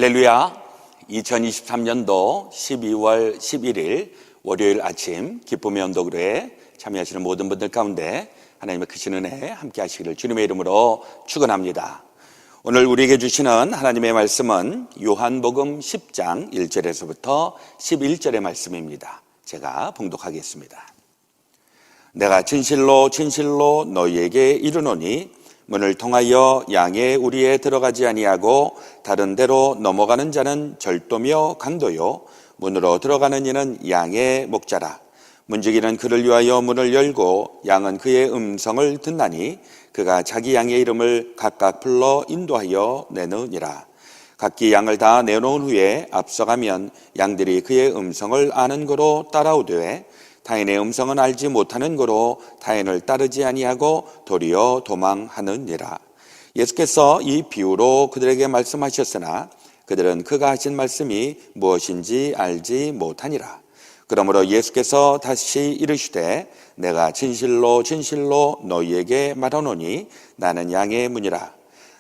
할렐루야. 2023년도 12월 11일 월요일 아침 기쁨의 언덕으로에 참여하시는 모든 분들 가운데 하나님의 크신 은혜 함께 하시기를 주님의 이름으로 축원합니다. 오늘 우리에게 주시는 하나님의 말씀은 요한복음 10장 1절에서부터 11절의 말씀입니다. 제가 봉독하겠습니다. 내가 진실로 진실로 너희에게 이르노니 문을 통하여 양의 우리에 들어가지 아니하고 다른 데로 넘어가는 자는 절도며 강도요 문으로 들어가는 이는 양의 목자라. 문지기는 그를 위하여 문을 열고 양은 그의 음성을 듣나니 그가 자기 양의 이름을 각각 불러 인도하여 내느니라. 각기 양을 다 내놓은 후에 앞서가면 양들이 그의 음성을 아는 거로 따라오되 타인의 음성은 알지 못하는 거로 타인을 따르지 아니하고 도리어 도망하느니라. 예수께서 이 비유로 그들에게 말씀하셨으나 그들은 그가 하신 말씀이 무엇인지 알지 못하니라. 그러므로 예수께서 다시 이르시되 내가 진실로 진실로 너희에게 말하노니 나는 양의 문이라.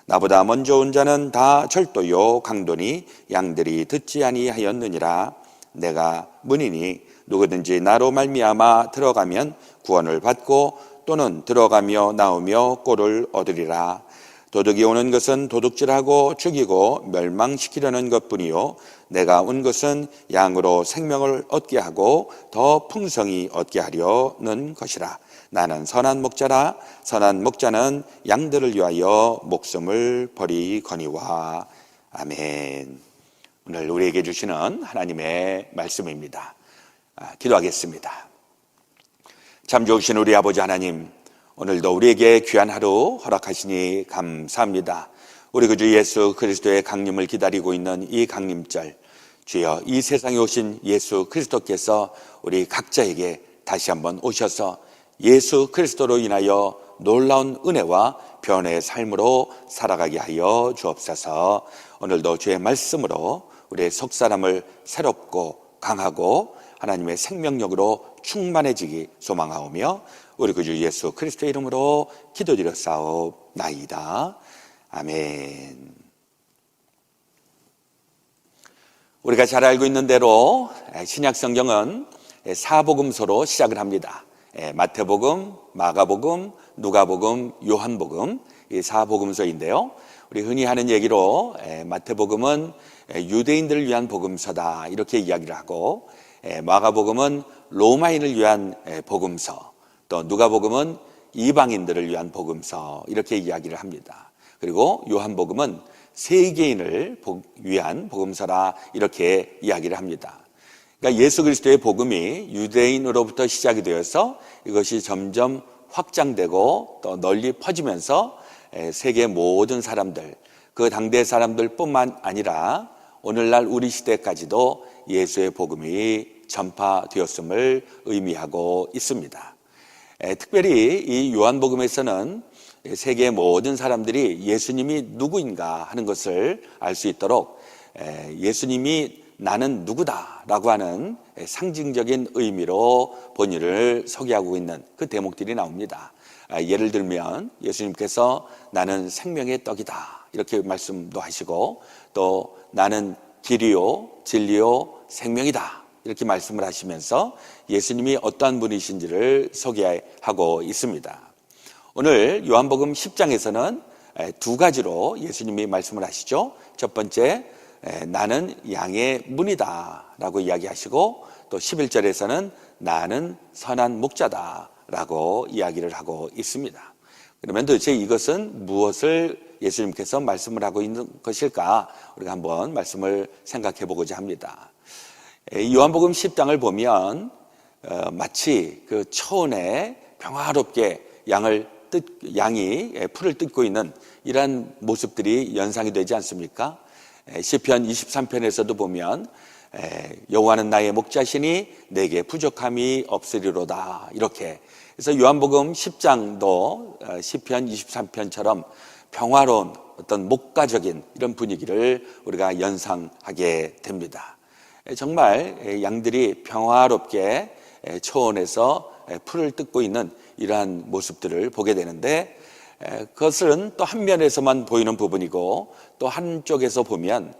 나보다 먼저 온 자는 다 절도요 강도니 양들이 듣지 아니하였느니라. 내가 문이니 누구든지 나로 말미암아 들어가면 구원을 받고 또는 들어가며 나오며 꼴을 얻으리라. 도둑이 오는 것은 도둑질하고 죽이고 멸망시키려는 것뿐이요 내가 온 것은 양으로 생명을 얻게 하고 더 풍성히 얻게 하려는 것이라. 나는 선한 목자라. 선한 목자는 양들을 위하여 목숨을 버리거니와. 아멘. 오늘 우리에게 주시는 하나님의 말씀입니다. 기도하겠습니다. 참 좋으신 우리 아버지 하나님, 오늘도 우리에게 귀한 하루 허락하시니 감사합니다. 우리 구주 예수 그리스도의 강림을 기다리고 있는 이 강림절, 주여 이 세상에 오신 예수 그리스도께서 우리 각자에게 다시 한번 오셔서 예수 그리스도로 인하여 놀라운 은혜와 변화의 삶으로 살아가게 하여 주옵소서. 오늘도 주의 말씀으로 우리의 속사람을 새롭고 강하고 하나님의 생명력으로 충만해지기 소망하오며 우리 구주 예수 그리스도의 이름으로 기도드렸사옵나이다. 아멘. 우리가 잘 알고 있는 대로 신약 성경은 사복음서로 시작을 합니다. 마태복음, 마가복음, 누가복음, 요한복음 이 사복음서인데요. 우리 흔히 하는 얘기로 마태복음은 유대인들을 위한 복음서다 이렇게 이야기를 하고, 마가복음은 로마인을 위한 복음서, 또 누가복음은 이방인들을 위한 복음서 이렇게 이야기를 합니다. 그리고 요한복음은 세계인을 위한 복음서라 이렇게 이야기를 합니다. 그러니까 예수 그리스도의 복음이 유대인으로부터 시작이 되어서 이것이 점점 확장되고 또 널리 퍼지면서 세계 모든 사람들, 그 당대 사람들뿐만 아니라 오늘날 우리 시대까지도 예수의 복음이 전파되었음을 의미하고 있습니다. 특별히 이 요한복음에서는 세계 모든 사람들이 예수님이 누구인가 하는 것을 알 수 있도록 예수님이 나는 누구다라고 하는 상징적인 의미로 본인을 소개하고 있는 그 대목들이 나옵니다. 예를 들면 예수님께서 나는 생명의 떡이다 이렇게 말씀도 하시고, 또 나는 길이요 진리요 생명이다 이렇게 말씀을 하시면서 예수님이 어떠한 분이신지를 소개하고 있습니다. 오늘 요한복음 10장에서는 두 가지로 예수님이 말씀을 하시죠. 첫 번째, 나는 양의 문이다 라고 이야기하시고, 또 11절에서는 나는 선한 목자다 라고 이야기를 하고 있습니다. 그러면 도대체 이것은 무엇을 예수님께서 말씀을 하고 있는 것일까? 우리가 한번 말씀을 생각해 보고자 합니다. 요한복음 10장을 보면 마치 그 초원에 평화롭게 양이 풀을 뜯고 있는 이러한 모습들이 연상이 되지 않습니까? 시편 23편에서도 보면 여호와는 나의 목자시니 내게 부족함이 없으리로다 이렇게. 그래서 요한복음 10장도 시편 23편처럼 평화로운 어떤 목가적인 이런 분위기를 우리가 연상하게 됩니다. 정말 양들이 평화롭게 초원에서 풀을 뜯고 있는 이러한 모습들을 보게 되는데, 그것은 또 한 면에서만 보이는 부분이고 또 한쪽에서 보면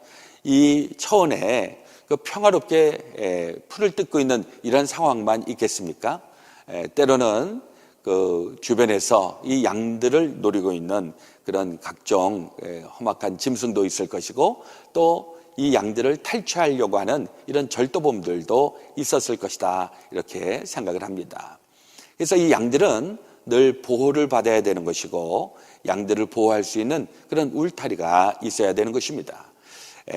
이 초원에 그 평화롭게 풀을 뜯고 있는 이런 상황만 있겠습니까? 때로는 그 주변에서 이 양들을 노리고 있는 그런 각종 험악한 짐승도 있을 것이고, 또 이 양들을 탈취하려고 하는 이런 절도범들도 있었을 것이다, 이렇게 생각을 합니다. 그래서 이 양들은 늘 보호를 받아야 되는 것이고, 양들을 보호할 수 있는 그런 울타리가 있어야 되는 것입니다.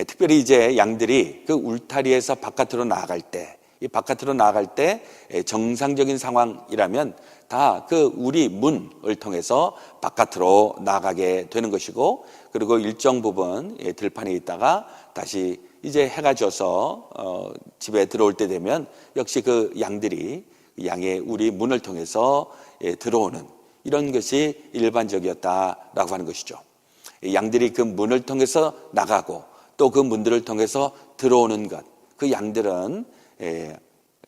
특별히 이제 양들이 그 울타리에서 바깥으로 나아갈 때, 이 바깥으로 나아갈 때 정상적인 상황이라면 다 그 우리 문을 통해서 바깥으로 나가게 되는 것이고, 그리고 일정 부분 들판에 있다가 다시 이제 해가 져서 집에 들어올 때 되면 역시 그 양들이 양의 우리 문을 통해서 들어오는 이런 것이 일반적이었다라고 하는 것이죠. 양들이 그 문을 통해서 나가고 또 그 문들을 통해서 들어오는 것, 그 양들은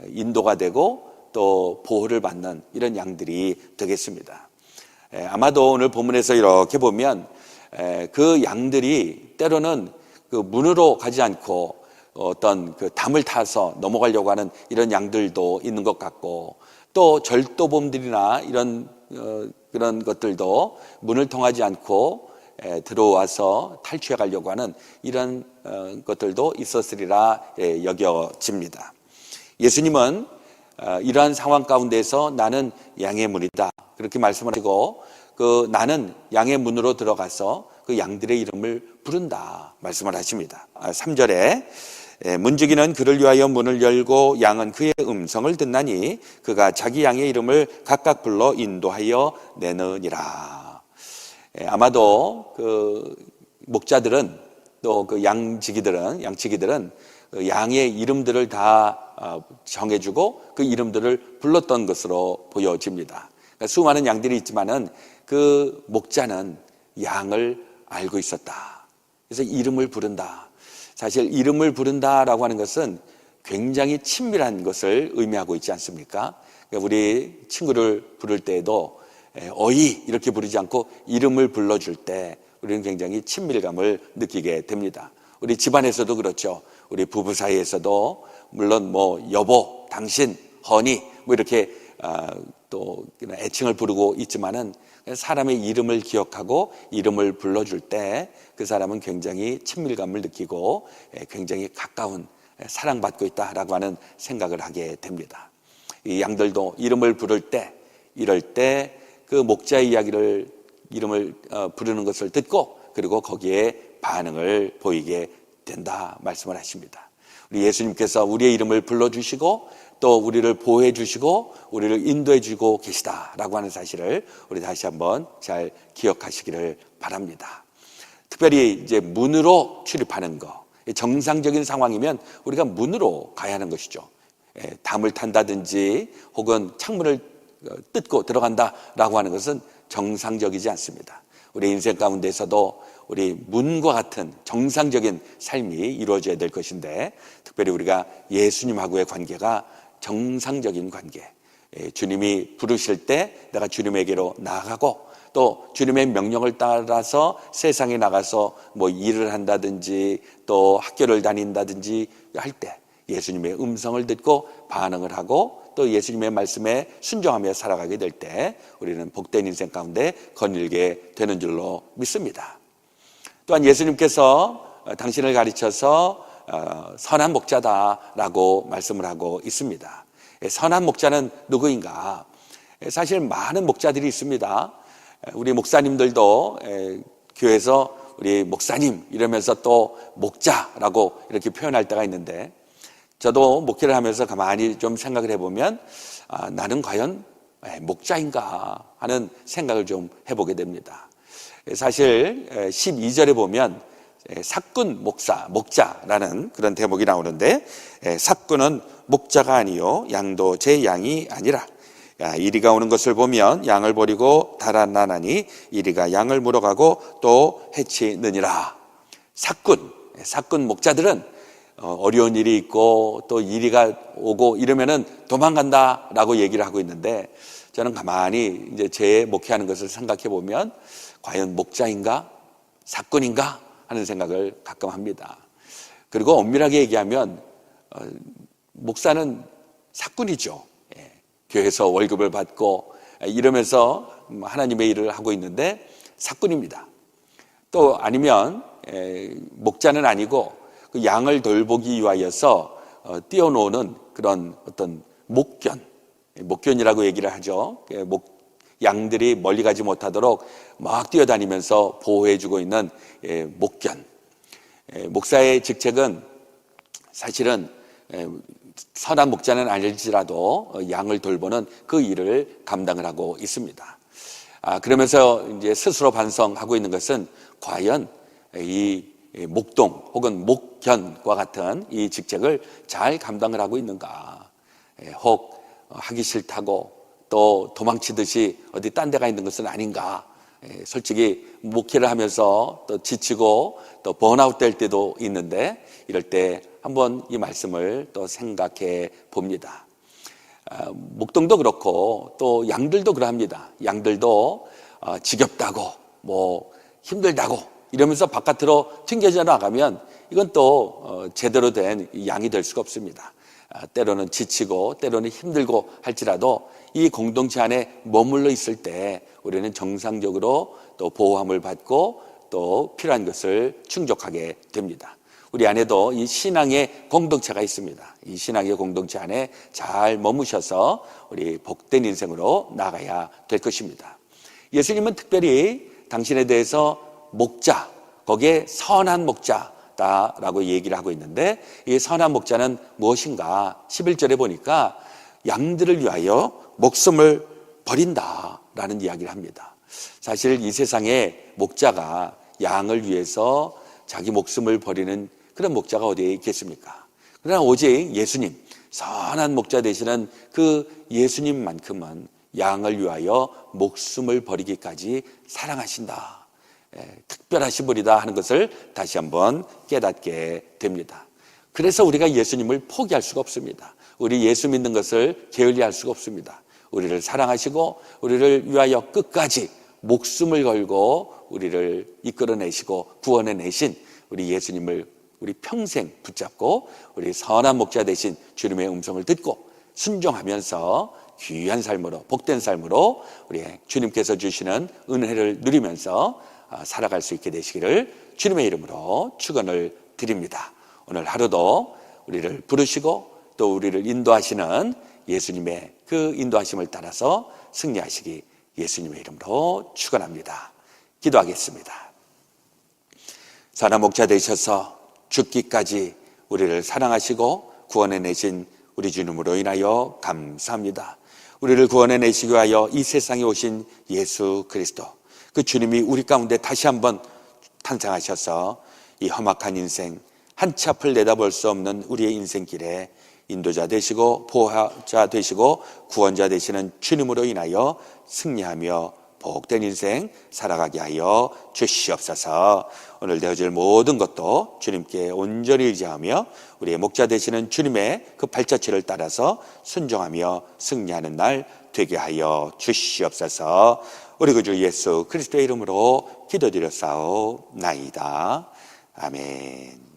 인도가 되고 또 보호를 받는 이런 양들이 되겠습니다. 아마도 오늘 본문에서 이렇게 보면 그 양들이 때로는 그 문으로 가지 않고 어떤 그 담을 타서 넘어가려고 하는 이런 양들도 있는 것 같고, 또 절도범들이나 이런 그런 것들도 문을 통하지 않고 들어와서 탈취해 가려고 하는 이런 것들도 있었으리라 여겨집니다. 예수님은 이러한 상황 가운데서 나는 양의 문이다, 그렇게 말씀하시고, 그 나는 양의 문으로 들어가서 그 양들의 이름을 부른다 말씀을 하십니다. 3절에 문지기는 그를 위하여 문을 열고 양은 그의 음성을 듣나니 그가 자기 양의 이름을 각각 불러 인도하여 내느니라. 아마도 그 목자들은 또 그 양치기들은 그 양의 이름들을 다 정해주고 그 이름들을 불렀던 것으로 보여집니다. 그러니까 수많은 양들이 있지만은 그 목자는 양을 알고 있었다. 그래서 이름을 부른다. 사실 이름을 부른다라고 하는 것은 굉장히 친밀한 것을 의미하고 있지 않습니까? 그러니까 우리 친구를 부를 때에도 어이 이렇게 부르지 않고 이름을 불러줄 때 우리는 굉장히 친밀감을 느끼게 됩니다. 우리 집안에서도 그렇죠. 우리 부부 사이에서도 물론 뭐 여보, 당신, 허니 뭐 이렇게 또 애칭을 부르고 있지만은 사람의 이름을 기억하고 이름을 불러줄 때 그 사람은 굉장히 친밀감을 느끼고 굉장히 가까운, 사랑받고 있다라고 하는 생각을 하게 됩니다. 이 양들도 이름을 부를 때, 이럴 때 그 목자의 이름을 부르는 것을 듣고 그리고 거기에 반응을 보이게 된다 말씀을 하십니다. 우리 예수님께서 우리의 이름을 불러주시고 또 우리를 보호해 주시고 우리를 인도해 주고 계시다라고 하는 사실을 우리 다시 한번 잘 기억하시기를 바랍니다. 특별히 이제 문으로 출입하는 거, 정상적인 상황이면 우리가 문으로 가야 하는 것이죠. 담을 탄다든지 혹은 창문을 뜯고 들어간다라고 하는 것은 정상적이지 않습니다. 우리 인생 가운데서도 우리 문과 같은 정상적인 삶이 이루어져야 될 것인데, 특별히 우리가 예수님하고의 관계가 정상적인 관계, 주님이 부르실 때 내가 주님에게로 나아가고 또 주님의 명령을 따라서 세상에 나가서 뭐 일을 한다든지 또 학교를 다닌다든지 할 때 예수님의 음성을 듣고 반응을 하고 또 예수님의 말씀에 순종하며 살아가게 될 때 우리는 복된 인생 가운데 거닐게 되는 줄로 믿습니다. 또한 예수님께서 당신을 가르쳐서 선한 목자다라고 말씀을 하고 있습니다. 선한 목자는 누구인가? 사실 많은 목자들이 있습니다. 우리 목사님들도 교회에서 우리 목사님 이러면서 또 목자라고 이렇게 표현할 때가 있는데, 저도 목회를 하면서 가만히 좀 생각을 해보면 나는 과연 목자인가 하는 생각을 좀 해보게 됩니다. 사실 12절에 보면 삭군 목자라는 그런 대목이 나오는데, 삭군은 목자가 아니요 양도 제 양이 아니라 이리가 오는 것을 보면 양을 버리고 달아나나니 이리가 양을 물어가고 또 해치느니라. 삭군 목자들은 어려운 일이 있고 또 이리가 오고 이러면은 도망간다라고 얘기를 하고 있는데, 저는 가만히 이제 제 목회하는 것을 생각해 보면 과연 목자인가 삭군인가 하는 생각을 가끔 합니다. 그리고 엄밀하게 얘기하면 목사는 사꾼이죠. 교회에서 월급을 받고 이러면서 하나님의 일을 하고 있는데 사꾼입니다. 또 아니면 목자는 아니고 그 양을 돌보기 위하여서 띄워놓는 그런 어떤 목견이라고 얘기를 하죠. 양들이 멀리 가지 못하도록 막 뛰어다니면서 보호해주고 있는 목견. 목사의 직책은 사실은 선한 목자는 아닐지라도 양을 돌보는 그 일을 감당을 하고 있습니다. 그러면서 이제 스스로 반성하고 있는 것은 과연 이 목동 혹은 목견과 같은 이 직책을 잘 감당을 하고 있는가? 혹 하기 싫다고 또 도망치듯이 어디 딴 데 가 있는 것은 아닌가? 솔직히 목회를 하면서 또 지치고 또 번아웃 될 때도 있는데 이럴 때 한번 이 말씀을 또 생각해 봅니다. 목동도 그렇고 또 양들도 그러합니다. 양들도 지겹다고 뭐 힘들다고 이러면서 바깥으로 튕겨져 나가면 이건 또 제대로 된 양이 될 수가 없습니다. 때로는 지치고 때로는 힘들고 할지라도 이 공동체 안에 머물러 있을 때 우리는 정상적으로 또 보호함을 받고 또 필요한 것을 충족하게 됩니다. 우리 안에도 이 신앙의 공동체가 있습니다. 이 신앙의 공동체 안에 잘 머무셔서 우리 복된 인생으로 나가야 될 것입니다. 예수님은 특별히 당신에 대해서 목자, 거기에 선한 목자다라고 얘기를 하고 있는데 이 선한 목자는 무엇인가? 11절에 보니까 양들을 위하여 목숨을 버린다라는 이야기를 합니다. 사실 이 세상에 목자가 양을 위해서 자기 목숨을 버리는 그런 목자가 어디에 있겠습니까? 그러나 오직 예수님, 선한 목자 되시는 그 예수님만큼은 양을 위하여 목숨을 버리기까지 사랑하신다. 특별하신 분이다 하는 것을 다시 한번 깨닫게 됩니다. 그래서 우리가 예수님을 포기할 수가 없습니다. 우리 예수 믿는 것을 게을리할 수가 없습니다. 우리를 사랑하시고 우리를 위하여 끝까지 목숨을 걸고 우리를 이끌어내시고 구원해내신 우리 예수님을 우리 평생 붙잡고 우리 선한 목자 되신 주님의 음성을 듣고 순종하면서 귀한 삶으로 복된 삶으로 우리 주님께서 주시는 은혜를 누리면서 살아갈 수 있게 되시기를 주님의 이름으로 축원을 드립니다. 오늘 하루도 우리를 부르시고 또 우리를 인도하시는 예수님의 그 인도하심을 따라서 승리하시기 예수님의 이름으로 축원합니다. 기도하겠습니다. 선한 목자 되셔서 죽기까지 우리를 사랑하시고 구원해내신 우리 주님으로 인하여 감사합니다. 우리를 구원해내시기 위하여 이 세상에 오신 예수 그리스도 그 주님이 우리 가운데 다시 한번 탄생하셔서 이 험악한 인생 한치 앞을 내다볼 수 없는 우리의 인생길에 인도자 되시고 보호자 되시고 구원자 되시는 주님으로 인하여 승리하며 복된 인생 살아가게 하여 주시옵소서. 오늘 되어질 모든 것도 주님께 온전히 의지하며 우리의 목자 되시는 주님의 그 발자취를 따라서 순종하며 승리하는 날 되게 하여 주시옵소서. 우리 구주 예수 그리스도의 이름으로 기도드렸사오나이다. 아멘.